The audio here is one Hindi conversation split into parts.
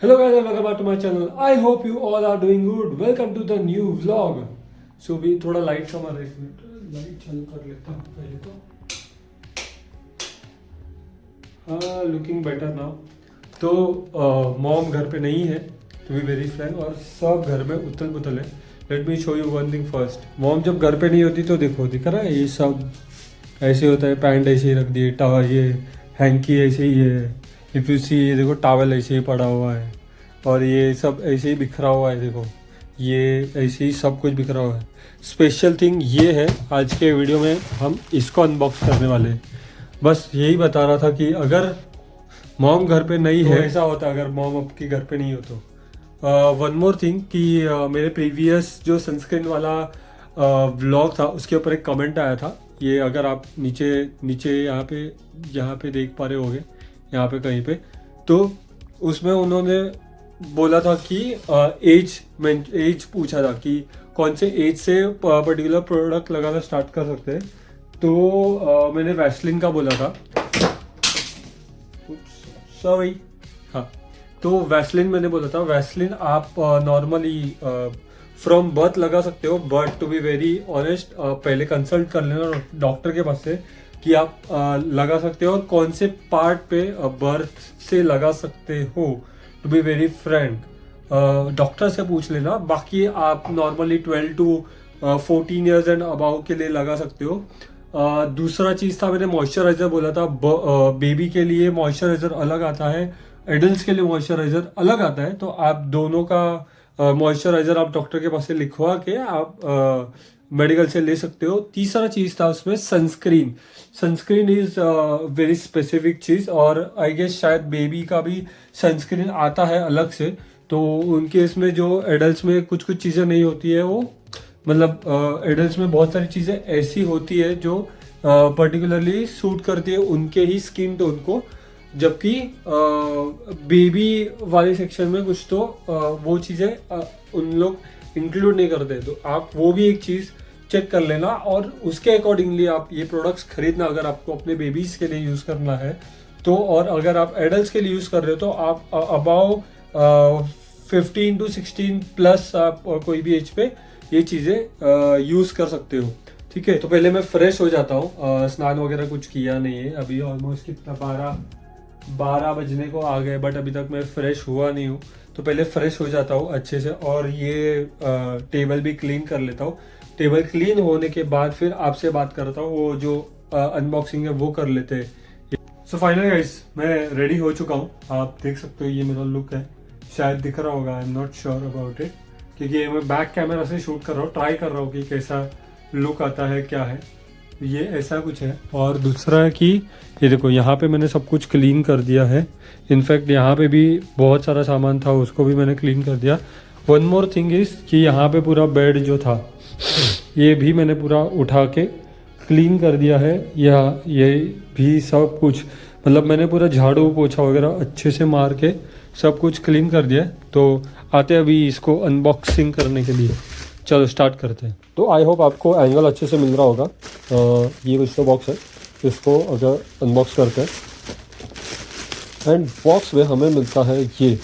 Hello guys and welcome back to my channel. I hope you all are doing good. Welcome to the new vlog. So भी थोड़ा लाइट का मारा, एक मिनट लाइट चालू कर लेता हूँ पहले तो. हाँ, लुकिंग बेटर नाउ. तो मॉम घर पे नहीं है टू बी वेरी फ्रैंक, और सब घर में उथल पुथल है. Let me show you one thing first. Mom जब घर पे नहीं होती तो देखो, दिख रहा है ये सब ऐसे होता है. पैंट ऐसे ही रख दिए, टावल ये हैंकी ऐसे ही है. इफ़ यू सी, ये देखो टॉवल ऐसे ही पड़ा हुआ है, और ये सब ऐसे ही बिखरा हुआ है. देखो ये ऐसे ही सब कुछ बिखरा हुआ है. स्पेशल थिंग ये है, आज के वीडियो में हम इसको अनबॉक्स करने वाले हैं. बस यही बता रहा था कि अगर मॉम घर पे नहीं है, ऐसा होता अगर मॉम आपकी घर पे नहीं हो तो. वन मोर थिंग कि मेरे प्रीवियस जो सनस्क्रीन वाला व्लॉग था उसके ऊपर एक कमेंट आया था. ये अगर आप नीचे नीचे यहाँ पे देख पा रहे होगे, यहाँ पे कहीं पे, तो उसमें उन्होंने बोला था कि एज पूछा था कि कौन से एज से पर्टिकुलर प्रोडक्ट लगाना स्टार्ट कर सकते हैं. तो मैंने वैसलिन का बोला था. सॉरी, हाँ, तो वैसलिन मैंने बोला था. वैसलिन आप नॉर्मली फ्रॉम बर्थ लगा सकते हो, but to be very honest पहले कंसल्ट कर लेना डॉक्टर के पास से कि आप लगा सकते हो और कौन से पार्ट पे बर्थ से लगा सकते हो. To be very frank, doctor से पूछ लेना. बाकी आप normally 12 to 14 years and above के लिए लगा सकते हो. दूसरा चीज़ था, मैंने मॉइस्चराइज़र बोला था. बेबी के लिए मॉइस्चराइज़र अलग आता है, एडल्ट्स के लिए मॉइस्चराइज़र अलग आता है. तो आप दोनों का मॉइस्चराइज़र आप डॉक्टर के पास से लिखवा के आप मेडिकल से ले सकते हो. तीसरा चीज़ था उसमें sunscreen. Sunscreen is very specific चीज़, और आई गेस शायद बेबी का भी सनस्क्रीन आता है अलग से. तो उनके इसमें जो एडल्ट्स में कुछ कुछ चीज़ें नहीं होती है, वो मतलब एडल्ट्स में बहुत सारी चीज़ें ऐसी होती है जो पर्टिकुलरली सूट करती है उनके ही स्किन टोन को, जबकि बेबी वाले सेक्शन में कुछ तो वो चीज़ें उन लोग इंक्लूड नहीं करते. तो आप वो भी एक चीज़ चेक कर लेना, और उसके अकॉर्डिंगली आप ये प्रोडक्ट्स खरीदना अगर आपको अपने बेबीज़ के लिए यूज़ करना है तो. और अगर आप एडल्ट्स के लिए यूज़ कर रहे हो तो आप अबाउ 15 to 16 प्लस आप कोई भी एज पे ये चीज़ें यूज़ कर सकते हो. ठीक है, तो पहले मैं फ्रेश हो जाता हूँ. स्नान वगैरह कुछ किया नहीं है अभी. ऑलमोस्ट कितना 12 बजने को आ गए, बट अभी तक मैं फ्रेश हुआ नहीं हूँ. तो पहले फ्रेश हो जाता हूँ अच्छे से, और ये टेबल भी क्लीन कर लेता हूँ. टेबल क्लीन होने के बाद फिर आपसे बात करता हूँ. वो जो अनबॉक्सिंग है वो कर लेते हैं. सो फाइनली गाइस, मैं रेडी हो चुका हूँ. आप देख सकते हो ये मेरा लुक है, शायद दिख रहा होगा. I am not sure about it, क्योंकि मैं बैक कैमरा से शूट कर रहा हूँ. ट्राई कर रहा हूँ कि कैसा लुक आता है, क्या है. ये ऐसा कुछ है. और दूसरा है कि ये देखो, यहाँ पे मैंने सब कुछ क्लीन कर दिया है. इनफैक्ट यहाँ पे भी बहुत सारा सामान था, उसको भी मैंने क्लीन कर दिया. वन मोर थिंग इज़ कि यहाँ पे पूरा बेड जो था ये भी मैंने पूरा उठा के क्लीन कर दिया है. ये भी सब कुछ, मतलब मैंने पूरा झाड़ू पोछा वगैरह अच्छे से मार के सब कुछ क्लीन कर दिया है. तो आते अभी इसको अनबॉक्सिंग करने के लिए. चलो स्टार्ट करते हैं. तो आई होप आपको एंगल अच्छे से मिल रहा होगा. ये कुछ तो बॉक्स है, इसको अगर अनबॉक्स करते हैं, एंड बॉक्स में हमें मिलता है ये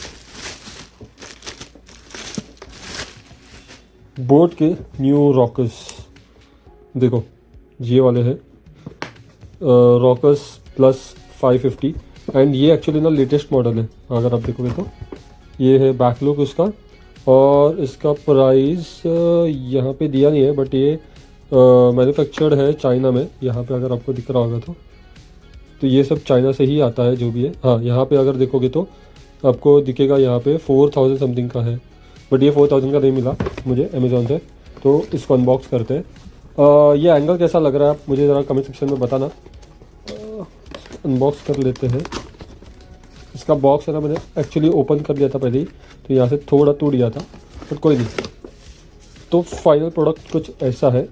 बोट के न्यू रॉकर्स. देखो ये वाले हैं रॉकर्स प्लस 550, एंड ये एक्चुअली ना लेटेस्ट मॉडल है. अगर आप देखोगे तो ये है बैक लुक उसका, और इसका प्राइस यहाँ पे दिया नहीं है, बट ये मैन्युफैक्चर्ड है चाइना में. यहाँ पे अगर आपको दिख रहा होगा तो ये सब चाइना से ही आता है जो भी है. हाँ, यहाँ पे अगर देखोगे तो आपको दिखेगा यहाँ पे 4000 समथिंग का है, बट ये 4000 का नहीं मिला मुझे अमेज़ॉन से. तो इसको अनबॉक्स करते हैं. ये एंगल कैसा लग रहा है आप मुझे ज़रा कमेंट सेक्शन में बताना. अनबॉक्स कर लेते हैं. इसका बॉक्स है ना, मैंने एक्चुअली ओपन कर लिया था पहले ही, तो यहाँ से थोड़ा टूट गया था, बट कोई नहीं. तो फाइनल प्रोडक्ट कुछ ऐसा है.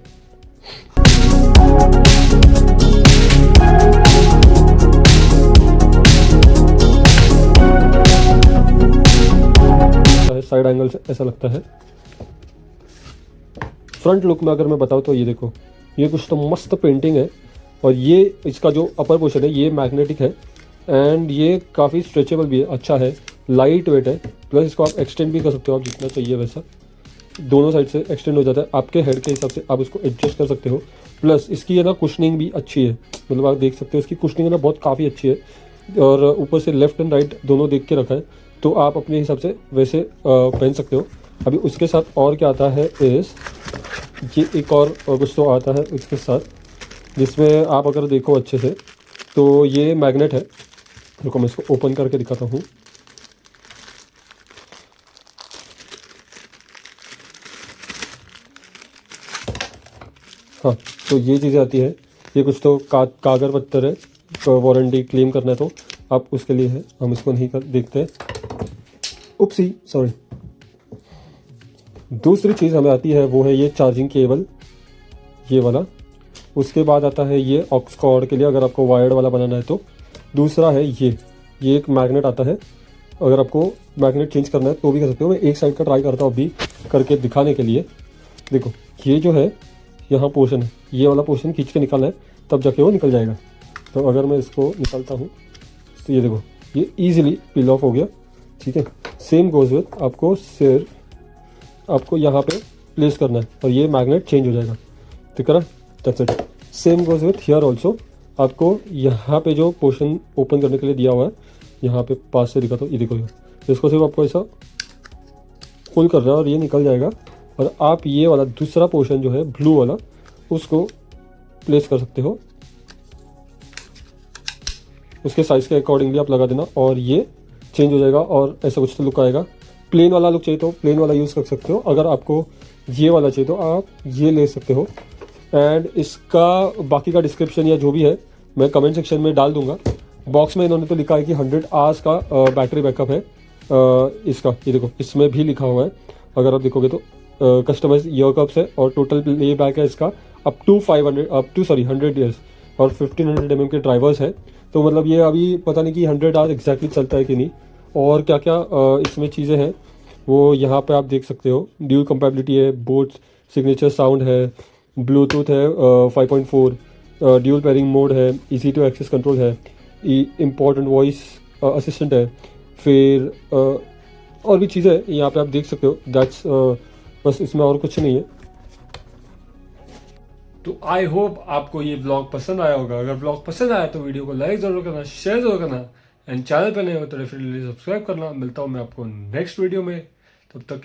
साइड एंगल से ऐसा लगता है. फ्रंट लुक में अगर मैं बताऊँ तो ये देखो, ये कुछ तो मस्त पेंटिंग है. और ये इसका जो अपर पोर्शन है ये मैग्नेटिक है, एंड ये काफ़ी स्ट्रेचेबल भी है, अच्छा है. लाइट वेट है, प्लस इसको आप एक्सटेंड भी कर सकते हो आप जितना चाहिए वैसा, दोनों साइड से एक्सटेंड हो जाता है आपके हेड के हिसाब से, आप उसको एडजस्ट कर सकते हो। प्लस इसकी है ना कुशनिंग भी अच्छी है, मतलब आप देख सकते हो इसकी कुशनिंग है ना बहुत काफ़ी अच्छी है, और ऊपर से लेफ्ट एंड राइट दोनों देख के रखा है, तो आप अपने हिसाब से वैसे पहन सकते हो। अभी उसके साथ और क्या आता है इस ये एक और कुछ तो आता है इसके साथ, जिसमें आप अगर देखो अच्छे से तो ये मैग्नेट है। देखो मैं इसको ओपन करके दिखाता हूँ। हाँ, तो ये चीज़ें आती है, ये कुछ तो कागज़ पत्तर है, तो वारंटी क्लेम करना है तो आप उसके लिए है, हम इसको नहीं देखते हैं, उपसी सॉरी। दूसरी चीज़ हमें आती है वो है ये चार्जिंग केबल, ये वाला। उसके बाद आता है ये ऑक्स कॉर्ड के लिए, अगर आपको वायर्ड वाला बनाना है तो। दूसरा है ये एक मैग्नेट आता है, अगर आपको मैग्नेट चेंज करना है तो भी कर सकते हो। मैं एक साइड का ट्राई करता हूँ अभी करके दिखाने के लिए। देखो ये जो है यहाँ पोर्शन है, ये वाला पोर्शन खींच के निकालना है तब जाके वो निकल जाएगा। तो अगर मैं इसको निकालता हूँ तो ये देखो ये ईजिली पील ऑफ हो गया, ठीक है। सेम गोज विथ आपको सिर्फ आपको यहाँ पे प्लेस करना है और ये मैग्नेट चेंज हो जाएगा, ठीक है ना, that's it. Same goes with here also, आपको यहाँ पे जो पोर्शन ओपन करने के लिए दिया हुआ है, यहाँ पे पास से दिखाता हूँ, ये देखो ये, इसको सिर्फ आपको ऐसा पुल करना है और ये निकल जाएगा। और आप ये वाला दूसरा पोर्शन जो है ब्लू वाला उसको प्लेस कर सकते हो, उसके साइज़ के अकॉर्डिंगली आप लगा देना और ये चेंज हो जाएगा और ऐसा कुछ तो लुक आएगा। प्लेन वाला लुक चाहिए तो प्लेन वाला यूज़ कर सकते हो, अगर आपको ये वाला चाहिए तो आप ये ले सकते हो। एंड इसका बाकी का डिस्क्रिप्शन या जो भी है मैं कमेंट सेक्शन में डाल दूंगा। बॉक्स में इन्होंने तो लिखा है कि 100 आवर्स का बैटरी बैकअप है इसका, ये देखो इसमें भी लिखा हुआ है, अगर आप देखोगे तो कस्टमाइज ईयर कप्स है और टोटल प्ले बैक है इसका अप टू 100 ईयर्स और 1500 mm के ड्राइवर्स है। तो मतलब ये अभी पता नहीं कि 100 आवर्स एग्जैक्टली चलता है कि नहीं, और क्या क्या इसमें चीज़ें हैं वो यहाँ पे आप देख सकते हो। ड्यूल कंपैटिबिलिटी है, बोट सिग्नेचर साउंड है, ब्लूटूथ है 5.4, ड्यूल पेयरिंग मोड है, इजी टू एक्सेस कंट्रोल है, इम्पॉर्टेंट वॉइस असिस्टेंट है, फिर और भी चीज़ें यहाँ पे आप देख सकते हो। दैट्स बस, इसमें और कुछ नहीं है। तो आई होप आपको ये व्लॉग पसंद आया होगा। अगर व्लॉग पसंद आया तो वीडियो को लाइक ज़रूर करना, शेयर ज़रूर करना, एंड चैनल पर नए हो तो डेफिनेटली सब्सक्राइब करना। मिलता हूँ मैं आपको नेक्स्ट वीडियो में, तब तक